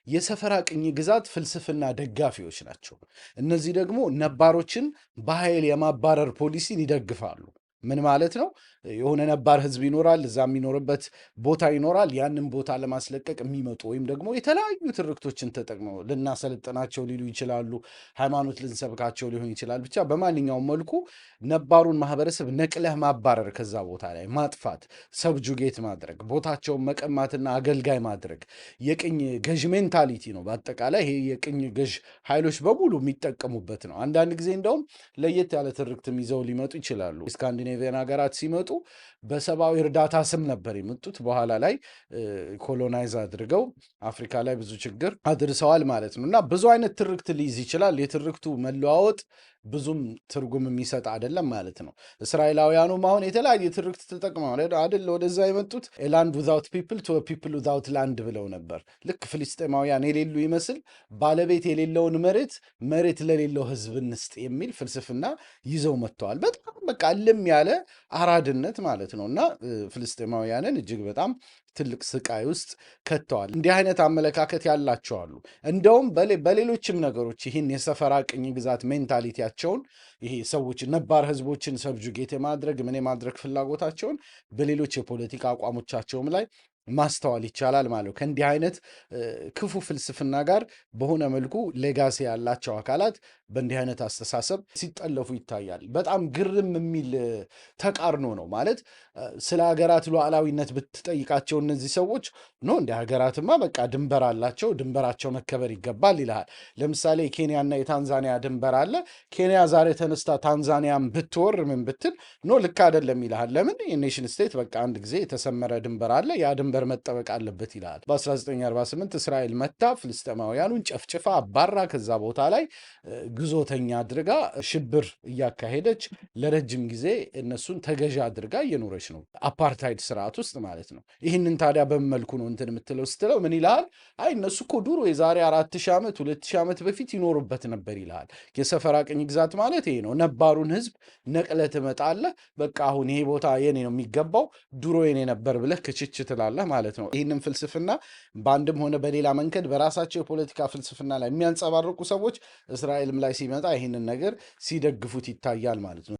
የሰፈራ ቅኝ ግዛት ፍልስፍና ደጋፊዎች ናቸው። እነዚህ ደግሞ ነባሮችን በኃይል የማባረር ፖሊሲን ይደግፋሉ። ምን ማለት ነው? የሆነ ነባር ህዝብ ይኖራል፣ እዛ የሚኖርበት ቦታ ይኖራል። ያንን ቦታ ለማስለቀቅ የሚመጡ ወይም ደግሞ የተለያዩ ትርክቶችን ተጠቅመው ልናሰለጥናቸው ሊሉ ይችላሉ፣ ሃይማኖት ልንሰብካቸው ሊሆን ይችላል። ብቻ በማንኛውም መልኩ ነባሩን ማህበረሰብ ነቅለህ ማባረር፣ ከዛ ቦታ ላይ ማጥፋት፣ ሰብጁጌት ማድረግ፣ ቦታቸውን መቀማትና አገልጋይ ማድረግ የቅኝ ገዥ ሜንታሊቲ ነው። በአጠቃላይ ይሄ የቅኝ ገዥ ኃይሎች በሙሉ የሚጠቀሙበት ነው። አንዳንድ ጊዜ እንደውም ለየት ያለ ትርክትም ይዘው ሊመጡ ይችላሉ። ስካንዲኔቪያን ሀገራት ሲመጡ በሰብአዊ እርዳታ ስም ነበር የመጡት። በኋላ ላይ ኮሎናይዝ አድርገው አፍሪካ ላይ ብዙ ችግር አድርሰዋል ማለት ነው። እና ብዙ አይነት ትርክት ሊይዝ ይችላል። የትርክቱ መለዋወጥ ብዙም ትርጉም የሚሰጥ አይደለም ማለት ነው። እስራኤላውያኑም አሁን የተለያየ ትርክት ተጠቅመዋል አይደል? ወደዛ የመጡት ላንድ ዊዛውት ፒፕል ቱ ፒፕል ዊዛውት ላንድ ብለው ነበር። ልክ ፍልስጤማውያን የሌሉ ይመስል ባለቤት የሌለውን መሬት ለሌለው ህዝብ እንስጥ የሚል ፍልስፍና ይዘው መጥተዋል። በጣም በቃ እልም ያለ አራድነት ማለት ነው። እና ፍልስጤማውያንን እጅግ በጣም ትልቅ ስቃይ ውስጥ ከተዋል። እንዲህ አይነት አመለካከት ያላቸው አሉ። እንደውም በሌሎችም ነገሮች ይህን የሰፈራ ቅኝ ግዛት ሜንታሊቲያቸውን ይሄ ሰዎች ነባር ህዝቦችን ሰብጁጌት የማድረግ ምን የማድረግ ፍላጎታቸውን በሌሎች የፖለቲካ አቋሞቻቸውም ላይ ማስተዋል ይቻላል ማለት ነው። ከእንዲህ አይነት ክፉ ፍልስፍና ጋር በሆነ መልኩ ሌጋሲ ያላቸው አካላት በእንዲህ አይነት አስተሳሰብ ሲጠለፉ ይታያል። በጣም ግርም የሚል ተቃርኖ ነው ማለት። ስለ ሀገራት ሉዓላዊነት ብትጠይቃቸው እነዚህ ሰዎች ኖ እንደ ሀገራትማ በቃ ድንበር አላቸው፣ ድንበራቸው መከበር ይገባል ይልሃል። ለምሳሌ የኬንያና የታንዛኒያ ድንበር አለ። ኬንያ ዛሬ ተነስታ ታንዛኒያን ብትወር ምን ብትል ኖ ልክ አይደለም ይልሃል። ለምን? የኔሽን ስቴት በቃ አንድ ጊዜ የተሰመረ ድንበር አለ፣ ያ ድንበር መጠበቅ አለበት ይልሃል። በ1948 እስራኤል መታ ፍልስጤማውያኑን ጨፍጭፋ አባራ ከዛ ቦታ ላይ ግዞተኛ አድርጋ ሽብር እያካሄደች ለረጅም ጊዜ እነሱን ተገዣ አድርጋ እየኖረች ነው፣ አፓርታይድ ስርዓት ውስጥ ማለት ነው። ይህንን ታዲያ በምን መልኩ ነው እንትን የምትለው ስትለው ምን ይልሃል? አይ እነሱ እኮ ድሮ የዛሬ 4000 ዓመት 2000 ዓመት በፊት ይኖሩበት ነበር ይልሃል። የሰፈራ ቅኝ ግዛት ማለት ይሄ ነው። ነባሩን ህዝብ ነቅለህ ትመጣለህ። በቃ አሁን ይሄ ቦታ የኔ ነው የሚገባው፣ ድሮ የኔ ነበር ብለህ ክችች ትላለህ ማለት ነው። ይህንን ፍልስፍና በአንድም ሆነ በሌላ መንገድ በራሳቸው የፖለቲካ ፍልስፍና ላይ የሚያንጸባርቁ ሰዎች እስራኤልም ላይ ሲመጣ ይህንን ነገር ሲደግፉት ይታያል ማለት ነው።